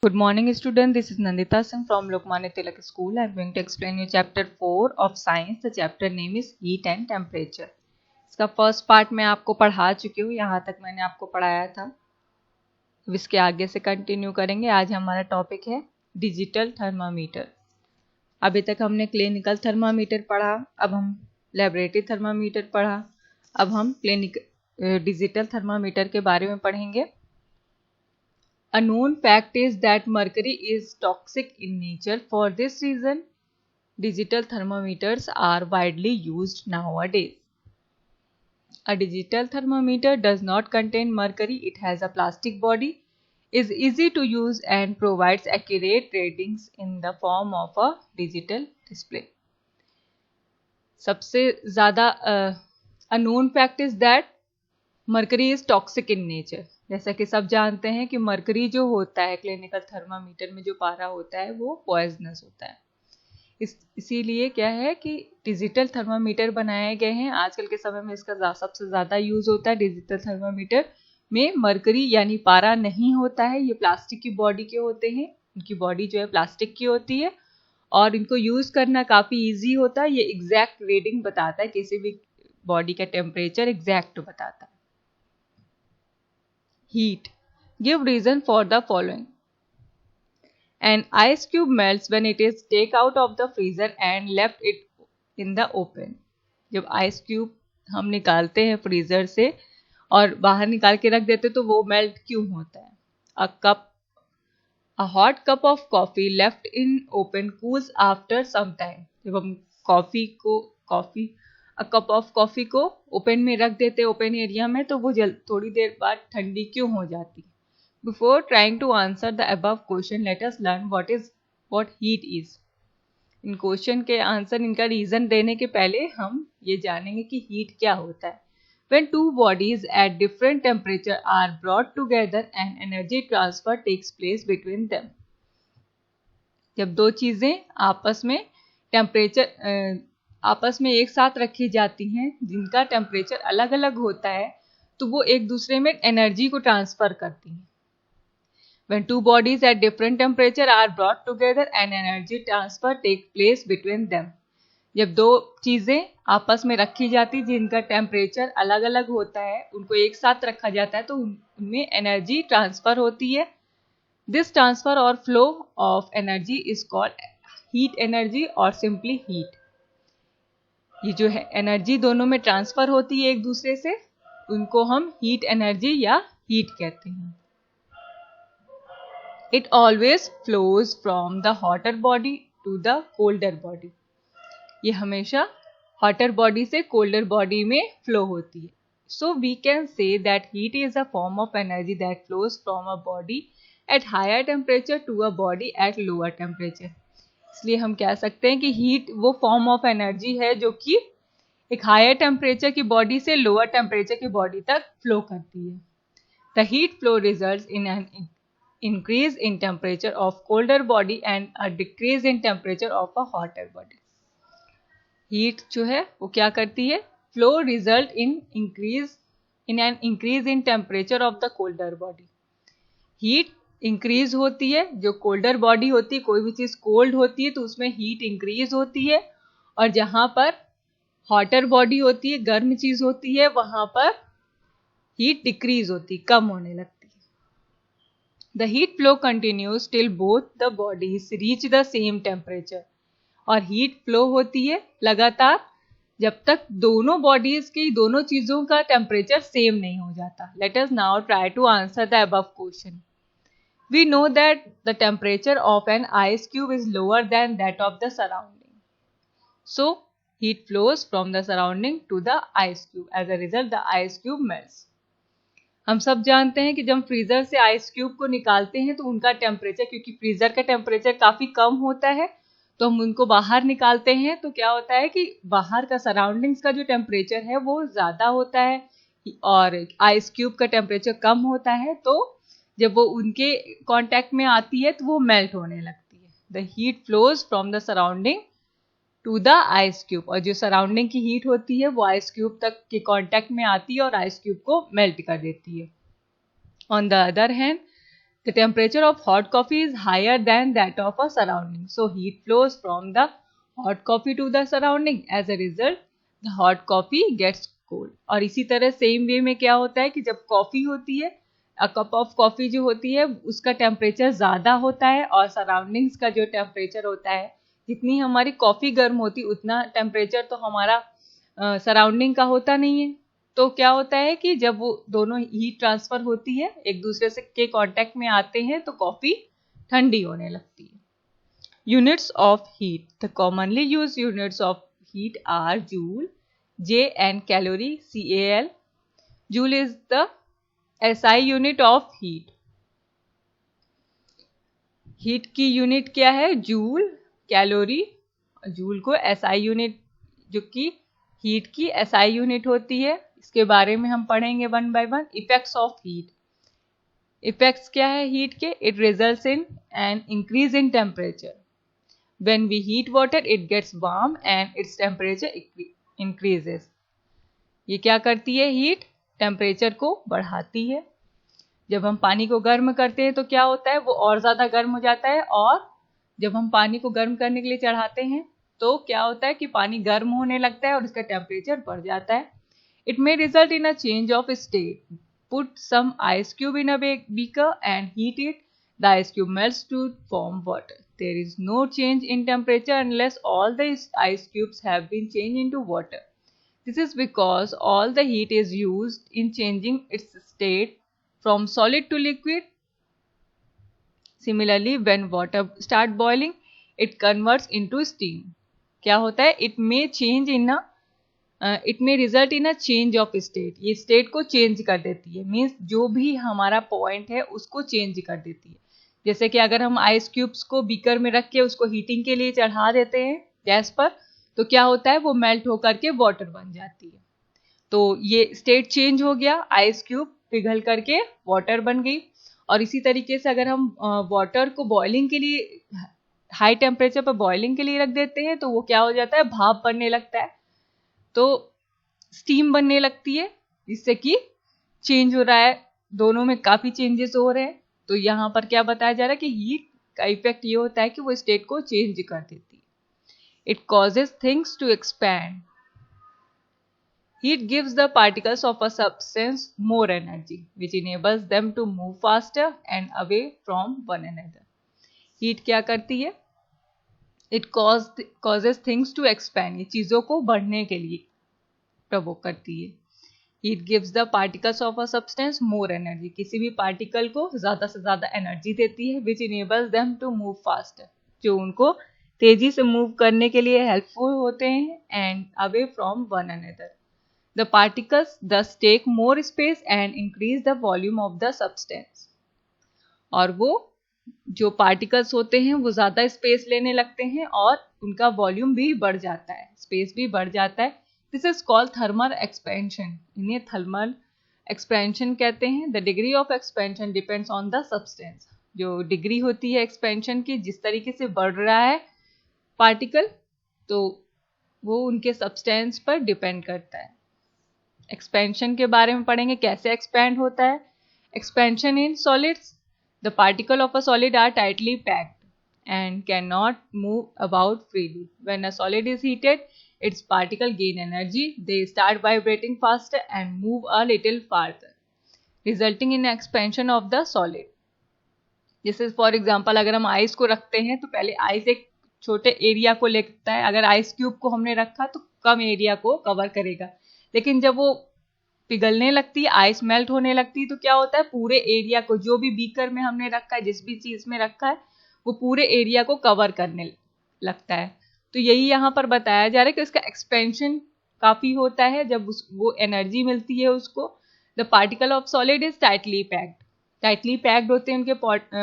Good morning student, this is Nandita Singh from Lokmanya Tilak School. I am going to explain you chapter 4 of science. The chapter name is heat and temperature. इसका first part मैं आपको पढ़ा चुकी हूँ, यहाँ तक मैंने आपको पढ़ाया था। अब इसके आगे से कंटिन्यू करेंगे। आज हमारा टॉपिक है डिजिटल थर्मामीटर। अभी तक हमने क्लिनिकल थर्मामीटर पढ़ा, अब हम लेबोरेटरी थर्मामीटर पढ़ा, अब हम डिजिटल थर्मामीटर के बारे में पढ़ेंगे। A known fact is that mercury is toxic in nature. For this reason, digital thermometers are widely used nowadays. A digital thermometer does not contain mercury. It has a plastic body, is easy to use and provides accurate readings in the form of a digital display. सबसे ज़्यादा a known fact is that mercury is toxic in nature. जैसा कि सब जानते हैं कि mercury जो होता है क्लिनिकल थर्मामीटर में जो पारा होता है वो पॉइजनस होता है। इसीलिए क्या है कि डिजिटल थर्मामीटर बनाए गए हैं। आजकल के समय में इसका सबसे ज़्यादा यूज़ होता है। डिजिटल थर्मामीटर में मरकरी यानी पारा नहीं होता है। ये प्लास्टिक की बॉडी के होते हैं, उनकी बॉडी जो है प्लास्टिक की होती है और इनको यूज़ करना काफ़ी ईजी होता है। ये एग्जैक्ट रीडिंग बताता है, किसी भी बॉडी का टेम्परेचर एग्जैक्ट बताता है। Heat. Give reason for the following. An ice cube melts when it is take out of the freezer and left it in the open. जब आइस क्यूब हम निकालते हैं फ्रीजर से और बाहर निकाल के रख देते तो वो मेल्ट क्यों होता है? A hot cup of coffee left in open cools after some time. जब हम कप ऑफ कॉफी को ओपन में रख देते ओपन एरिया में तो वो थोड़ी देर बाद ठंडी क्यों हो जाती है? Before trying to answer the above question let us learn what heat is. इन क्वेश्चन के आंसर, इनका रीजन देने के पहले हम ये जानेंगे कि हीट क्या होता है। When two bodies at different temperature are brought together and energy transfer takes place between them. जब दो चीजें आपस में एक साथ रखी जाती हैं जिनका टेम्परेचर अलग अलग होता है तो वो एक दूसरे में एनर्जी को ट्रांसफर करती हैं। When two bodies at different temperature are brought together and energy transfer take place between them. जब दो चीजें आपस में रखी जाती जिनका टेम्परेचर अलग अलग होता है, उनको एक साथ रखा जाता है तो उनमें एनर्जी ट्रांसफर होती है। This transfer or flow of energy is called heat energy or simply heat. ये जो है एनर्जी दोनों में ट्रांसफर होती है एक दूसरे से, उनको हम हीट एनर्जी या हीट कहते हैं। It always flows from the hotter body to the colder body. ये हमेशा हॉटर बॉडी से कोल्डर बॉडी में फ्लो होती है। So we can say that heat is a form of energy that flows from a body at higher temperature to a body at lower temperature. इसलिए हम कह सकते हैं कि हीट वो फॉर्म ऑफ एनर्जी है जो कि एक हायर टेम्परेचर की बॉडी से लोअर टेम्परेचर की बॉडी तक फ्लो करती है। The heat flow results in an increase in temperature of colder body and a decrease in temperature of a hotter body. Heat जो है वो क्या करती है? Flow result in an increase in temperature of the colder body. Heat increase होती है, जो colder body होती है, कोई भी चीज कोल्ड होती है तो उसमें हीट इंक्रीज होती है, और जहां पर हॉटर बॉडी होती है, गर्म चीज होती है, वहां पर हीट डिक्रीज होती है, कम होने लगती है। The heat flow continues till both the bodies reach the same temperature. और हीट फ्लो होती है लगातार जब तक दोनों बॉडीज की, दोनों चीजों का टेम्परेचर सेम नहीं हो जाता। Let us now try to answer the above question. We know that the temperature of an ice cube is lower than that of the surrounding. So, heat flows from the surrounding to the ice cube. As a result, the ice cube melts. हम सब जानते हैं कि जब freezer से ice cube को निकालते हैं तो उनका टेम्परेचर, क्योंकि फ्रीजर का टेम्परेचर काफी कम होता है तो हम उनको बाहर निकालते हैं तो क्या होता है कि बाहर का सराउंडिंग्स का जो टेम्परेचर है वो ज्यादा होता है और आइस क्यूब का टेम्परेचर कम होता है, तो जब वो उनके कांटेक्ट में आती है तो वो मेल्ट होने लगती है। The heat flows from the surrounding to the ice cube. और जो सराउंडिंग की हीट होती है वो आइस क्यूब तक के कांटेक्ट में आती है और आइस क्यूब को मेल्ट कर देती है। On the other hand The temperature of hot coffee is higher than that of a surrounding. So heat flows from the hot coffee to the surrounding. As a result, the hot coffee gets cold. और इसी तरह same way में क्या होता है कि जब coffee होती है, अ कप ऑफ कॉफ़ी जो होती है उसका टेम्परेचर ज़्यादा होता है और सराउंडिंग्स का जो टेम्परेचर होता है, जितनी हमारी कॉफ़ी गर्म होती उतना टेम्परेचर तो हमारा सराउंडिंग का होता नहीं है. तो क्या होता है कि जब वो दोनों हीट ट्रांसफर होती है, एक दूसरे से के कांटेक्ट में आते हैं, तो कॉफी ठंडी होने लगती है. Units of heat. The commonly use units of heat are joule, J and calorie, CAL. Joule is the SI unit of heat. Heat की यूनिट क्या है? Joule, calorie. जूल को SI यूनिट, जो कि हीट की SI यूनिट होती है. इसके बारे में हम पढ़ेंगे one by one. Effects of heat. Effects क्या है हीट के? It results in an increase in temperature. When we heat water it gets warm and its temperature increases. ये क्या करती है? हीट टेम्परेचर को बढ़ाती है. जब हम पानी को गर्म करते हैं तो क्या होता है? वो और ज़्यादा गर्म हो जाता है. और जब हम पानी को गर्म करने के लिए चढ़ाते हैं तो क्या होता है कि पानी गर्म होने लगता है और इसका टेम्परेचर बढ़ जाता है. It may result in a change of state. Put some ice cube in a beaker and heat it. The ice cube melts to form water. There is no change in temperature unless all the ice cubes have been changed into water. This is because all the heat is used in changing its state from solid to liquid. Similarly, when water starts boiling, it converts into steam. क्या होता है? It may result in a change of state. ये state को change कर देती है. Means जो भी हमारा पॉइंट है उसको चेंज कर देती है. जैसे कि अगर हम आइस क्यूब्स को बीकर में रख के उसको हीटिंग के लिए चढ़ा देते हैं गैस पर, तो क्या होता है? वो मेल्ट होकर के वाटर बन जाती है. तो ये स्टेट चेंज हो गया, आइस क्यूब पिघल करके वाटर बन गई. और इसी तरीके से अगर हम वाटर को बॉइलिंग के लिए हाई टेम्परेचर पर बॉइलिंग के लिए रख देते हैं तो वो क्या हो जाता है? भाप बनने लगता है. तो स्टीम बनने लगती है, जिससे कि चेंज हो रहा है. दोनों में काफी चेंजेस हो रहे हैं. तो यहाँ पर क्या बताया जा रहा है कि हीट का इफेक्ट ये होता है कि वो स्टेट को चेंज कर देती है. It causes things to expand. Heat gives the particles of a substance more energy which enables them to move faster and away from one another. Heat क्या करती है? It causes things to expand. ये चीजों को बढ़ने के लिए provoke करती है. Heat gives the particles of a substance more energy. किसी भी पार्टिकल को ज्यादा से ज्यादा एनर्जी देती है. Which enables them to move faster. जो उनको तेजी से मूव करने के लिए हेल्पफुल होते हैं. And away from one another. The particles thus take more space and increase the volume of the substance. और वो जो पार्टिकल्स होते हैं वो ज्यादा स्पेस लेने लगते हैं और उनका वॉल्यूम भी बढ़ जाता है, स्पेस भी बढ़ जाता है. This is called thermal expansion. इन्हें थर्मल एक्सपेंशन कहते हैं. The degree of expansion depends on the substance. जो डिग्री होती है एक्सपेंशन की, जिस तरीके से बढ़ रहा है पार्टिकल, तो वो उनके सब्सटेंस पर डिपेंड करता है. एक्सपेंशन के बारे में पढ़ेंगे, कैसे एक्सपेंड होता है. Expansion in solids. The particle of a solid are tightly packed and cannot move about freely. When a solid is heated, its particles gain energy. They start vibrating faster and move a little farther, resulting in expansion of the solid. जैसे for example अगर हम ice को रखते हैं तो पहले ice एक छोटे एरिया को लेता है. अगर आइस क्यूब को हमने रखा तो कम एरिया को कवर करेगा. लेकिन जब वो पिघलने लगती है, आइस मेल्ट होने लगती है, तो क्या होता है? पूरे एरिया को, जो भी बीकर में हमने रखा है, जिस भी चीज में रखा है, वो पूरे एरिया को कवर करने लगता है. तो यही यहाँ पर बताया जा रहा है कि इसका एक्सपेंशन काफी होता है जब वो एनर्जी मिलती है उसको. The particle of solid is tightly packed. Tightly packed होते हैं उनके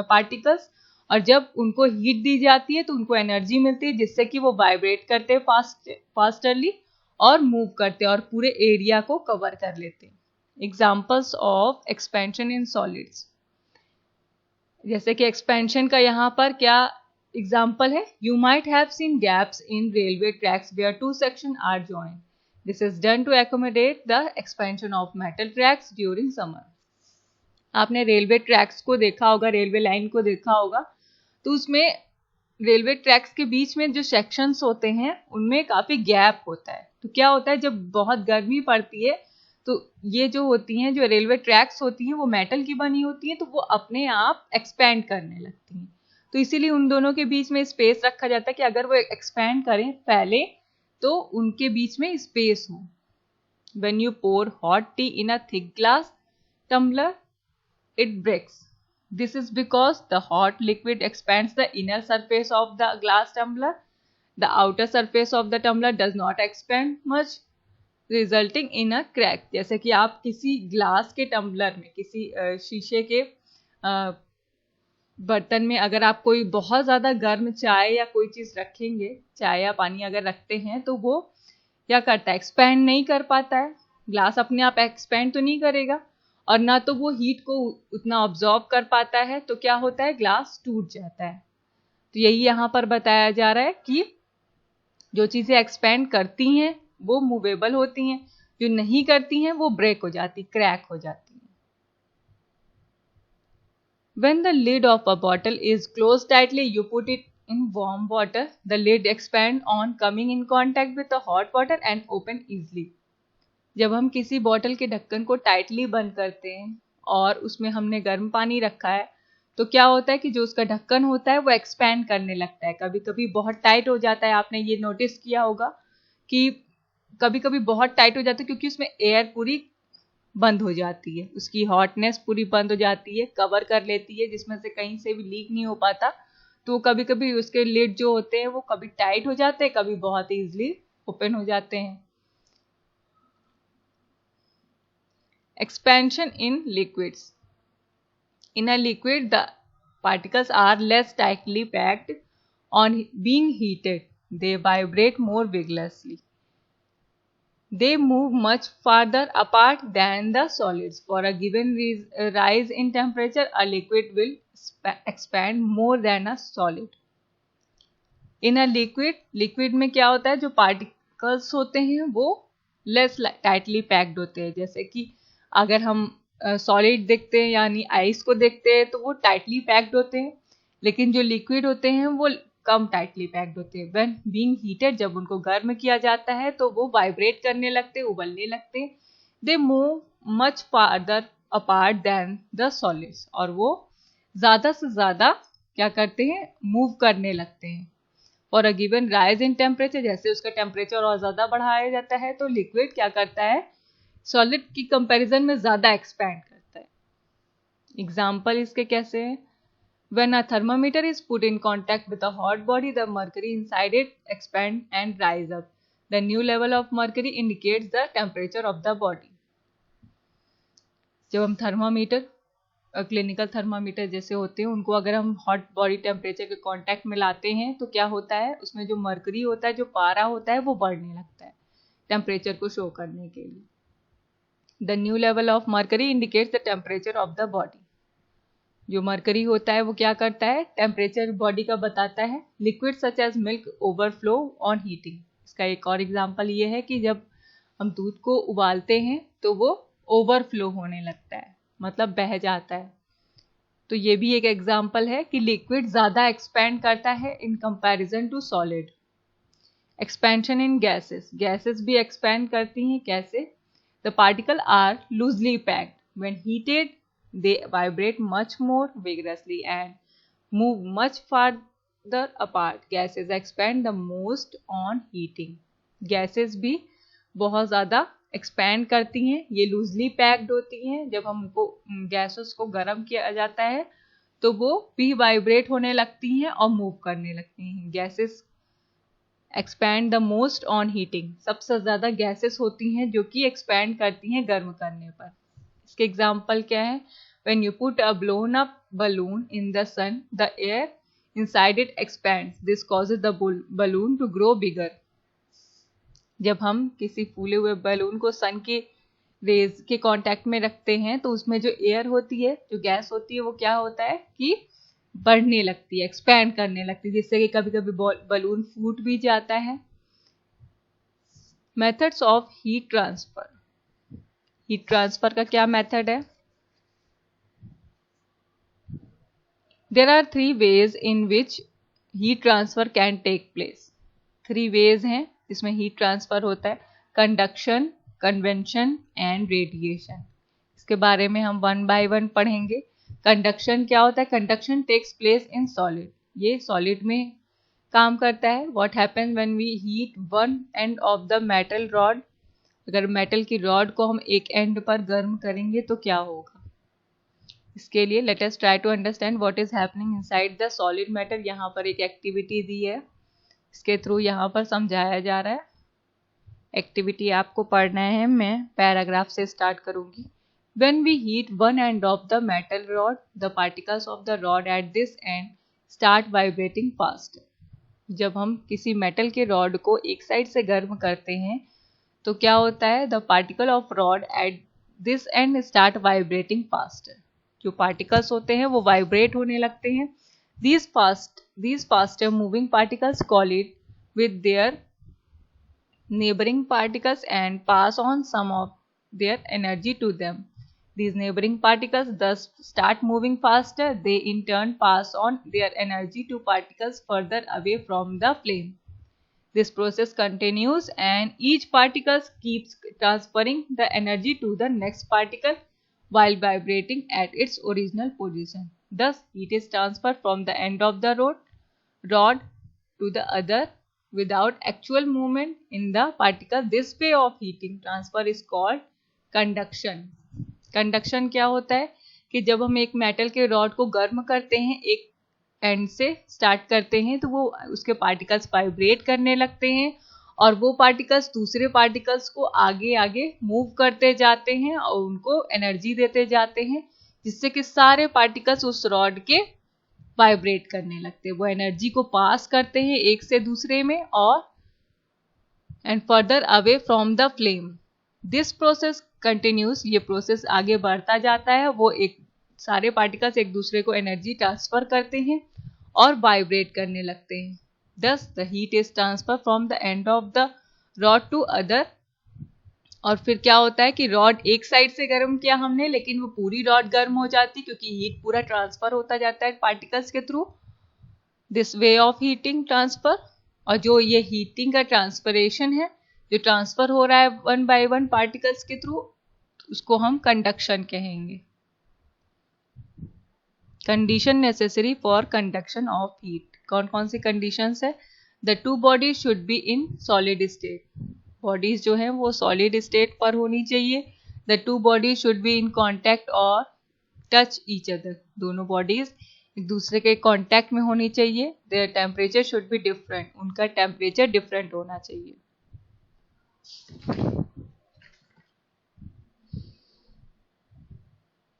पार्टिकल्स, और जब उनको हीट दी जाती है तो उनको एनर्जी मिलती है, जिससे कि वो वाइब्रेट करते हैं फास्टरली और मूव करते हैं और पूरे एरिया को कवर कर लेते हैं. Examples of expansion in solids. जैसे कि एक्सपेंशन का यहाँ पर क्या एग्जाम्पल है? You might have seen gaps in railway tracks where two section are joined. This is done to accommodate the expansion of metal tracks during summer. आपने railway tracks को देखा होगा, रेलवे लाइन को देखा होगा, तो उसमें रेलवे ट्रैक्स के बीच में जो सेक्शंस होते हैं उनमें काफी गैप होता है। तो क्या होता है, जब बहुत गर्मी पड़ती है तो ये जो होती हैं, जो रेलवे ट्रैक्स होती हैं, वो मेटल की बनी होती हैं, तो वो अपने आप एक्सपैंड करने लगती हैं। तो इसीलिए उन दोनों के बीच में स्पेस रखा जाता है कि अगर वो एक्सपैंड करें पहले तो उनके बीच में स्पेस हो। When you pour hot tea in a thick glass tumbler, it breaks. This is because the hot liquid expands the inner surface of the glass tumbler. The outer surface of the tumbler does not expand much, resulting in a crack. जैसे कि आप किसी glass के tumbler में, किसी शीशे के बर्तन में अगर आप कोई बहुत ज़्यादा गर्म चाय या कोई चीज़ रखेंगे, चाय या पानी अगर रखते हैं, तो वो क्या करता है, एक्सपैंड नहीं कर पाता है। ग्लास अपने आप एक्सपैंड तो नहीं करेगा और ना तो वो हीट को उतना ऑब्जॉर्व कर पाता है, तो क्या होता है, ग्लास टूट जाता है। तो यही यहाँ पर बताया जा रहा है कि जो चीज़ें एक्सपैंड करती हैं वो मूवेबल होती हैं, जो नहीं करती हैं वो ब्रेक हो जाती, क्रैक हो जाती हैं। When the lid of a bottle is closed tightly, you put it in warm water. The lid expands on coming in contact with the hot water and open easily. जब हम किसी bottle के ढक्कन को tightly बंद करते हैं और उसमें हमने गर्म पानी रखा है, तो क्या होता है कि जो उसका ढक्कन होता है वो एक्सपैंड करने लगता है। कभी कभी बहुत टाइट हो जाता है, आपने ये नोटिस किया होगा कि कभी कभी बहुत टाइट हो जाता है क्योंकि उसमें एयर पूरी बंद हो जाती है, उसकी हॉटनेस पूरी बंद हो जाती है, कवर कर लेती है, जिसमें से कहीं से भी लीक नहीं हो पाता। तो कभी कभी उसके लिड जो होते हैं वो कभी टाइट हो जाते हैं, कभी बहुत ईजिली ओपन हो जाते हैं। Expansion in liquids. In a liquid, the particles are less tightly packed. On being heated, they vibrate more vigorously. They move much farther apart than the solids. For a given rise in temperature, a liquid will expand more than a solid. In a liquid में क्या होता है, जो particles होते हैं वो less tightly packed होते हैं। जैसे कि अगर हम सॉलिड देखते हैं यानी आइस को देखते हैं तो वो टाइटली पैक्ड होते हैं, लेकिन जो लिक्विड होते हैं वो कम टाइटली पैक्ड होते हैं। व्हेन बीइंग हीटेड, जब उनको गर्म किया जाता है तो वो वाइब्रेट करने लगते हैं, उबलने लगते हैं। They move much farther apart than the solids, और वो ज़्यादा से ज़्यादा क्या करते हैं, मूव करने लगते हैं। For a given rise in temperature, जैसे उसका टेम्परेचर और ज़्यादा बढ़ाया जाता है तो लिक्विड क्या करता है, सॉलिड की कंपैरिजन में ज़्यादा एक्सपैंड करता है। एग्जाम्पल इसके कैसे हैं, when a thermometer is put in contact with a hot body, the mercury inside it expand and rise up. The new level of mercury indicates the temperature of the body. जब हम thermometer, clinical thermometer जैसे होते हैं, उनको अगर हम hot body temperature के contact में लाते हैं तो क्या होता है, उसमें जो मर्करी होता है, जो पारा होता है, वो बढ़ने लगता है टेम्परेचर को शो करने के लिए। The new level of mercury indicates the temperature of the body. जो मरकरी होता है वो क्या करता है, टेम्परेचर बॉडी का बताता है। Liquid such as milk overflow on heating. इसका एक और एग्जांपल ये है कि जब हम दूध को उबालते हैं तो वो ओवरफ्लो होने लगता है, मतलब बह जाता है। तो ये भी एक एग्जांपल है कि लिक्विड ज़्यादा एक्सपैंड करता है in comparison to solid. Expansion in gases, gases भी एक्सपैंड करती हैं। कैसे, the particles are loosely packed. When heated, they vibrate much more vigorously and move much farther apart. Gases expand the most on heating. Gases भी बहुत ज़्यादा expand करती हैं, ये लूजली पैक्ड होती हैं। जब हमको गैसेस को गर्म किया जाता है तो वो भी वाइब्रेट होने लगती हैं और मूव करने लगती हैं। Gases expand the most on heating, सबसे ज़्यादा गैसेस होती हैं जो कि एक्सपैंड करती हैं गर्म करने पर। इसके एग्जाम्पल क्या है, when you put a blown up balloon in the sun, the air inside it expands, this causes the balloon to grow bigger. जब हम किसी फूले हुए बलून को सन के रेज के कांटेक्ट में रखते हैं तो उसमें जो एयर होती है, जो गैस होती है, वो क्या होता है कि बढ़ने लगती है, एक्सपैंड करने लगती है, जिससे कि कभी कभी बलून फूट भी जाता है। Methods of heat transfer. Heat transfer का क्या मेथड है, There are 3 ways in which heat transfer can take place. 3 ways हैं जिसमें heat transfer होता है: conduction, convection and radiation. इसके बारे में हम one by one पढ़ेंगे. Conduction क्या होता है? Conduction takes place in solid. ये solid में काम करता है. What happens when we heat one end of the metal rod? अगर मेटल की रॉड को हम एक एंड पर गर्म करेंगे तो क्या होगा? इसके लिए let us try to understand what is happening inside the solid matter. यहाँ पर एक एक्टिविटी दी है, इसके थ्रू यहाँ पर समझाया जा रहा है. एक्टिविटी आपको पढ़ना है, मैं पैराग्राफ से स्टार्ट करूंगी. When we heat one end of the metal rod, the particles of the rod at this end start vibrating fast. जब हम किसी मेटल के रॉड को एक साइड से गर्म करते हैं तो क्या होता है? The particle of rod at this and start vibrating faster. जो पार्टिकल्स होते हैं वो वाइब्रेट होने लगते हैं. these faster moving particles collide with their neighboring particles and pass on some of their energy to them. These neighboring particles thus start moving faster. They in turn pass on their energy to particles further away from the flame. This process continues and each particle keeps transferring the energy to the next particle while vibrating at its original position. Thus, heat is transferred from the end of the rod to the other without actual movement in the particle. This way of heating transfer is called conduction. Conduction क्या होता है कि जब हम एक metal के rod को गर्म करते हैं, एक एंड से स्टार्ट करते हैं, तो वो उसके पार्टिकल्स वाइब्रेट करने लगते हैं और वो पार्टिकल्स दूसरे पार्टिकल्स को आगे आगे मूव करते जाते हैं और उनको एनर्जी देते जाते हैं, जिससे कि सारे पार्टिकल्स उस रॉड के वाइब्रेट करने लगते हैं. वो एनर्जी को पास करते हैं एक से दूसरे में और and further away from the flame. This process continuous. ये प्रोसेस आगे बढ़ता जाता है. वो एक सारे पार्टिकल्स एक दूसरे को एनर्जी ट्रांसफर करते हैं और वाइब्रेट करने लगते हैं. Thus the heat is transferred from the end of the rod to other. और फिर क्या होता है कि रॉड एक साइड से गर्म किया हमने, लेकिन वो पूरी रॉड गर्म हो जाती क्योंकि हीट पूरा ट्रांसफर होता जाता है पार्टिकल्स के through. This way of heating transfer. और जो ये हीटिंग का ट्रांसफरेशन है, जो ट्रांसफर हो रहा है वन बाय वन पार्टिकल्स के थ्रू, उसको हम कंडक्शन कहेंगे. Condition necessary for conduction of heat. कौन कौन सी कंडीशंस है? The two bodies should be in solid state. Bodies जो है वो सॉलिड स्टेट पर होनी चाहिए. The two bodies should be in contact और टच ईच अदर. दोनों बॉडीज एक दूसरे के कॉन्टैक्ट में होनी चाहिए. Their temperature should be different. उनका टेम्परेचर डिफरेंट होना चाहिए.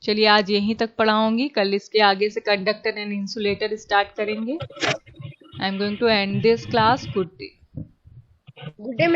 चलिए आज यहीं तक पढ़ाऊंगी. कल इसके आगे से कंडक्टर एंड इंसुलेटर स्टार्ट करेंगे. I am going to end this class. Good day. Good day ma'am.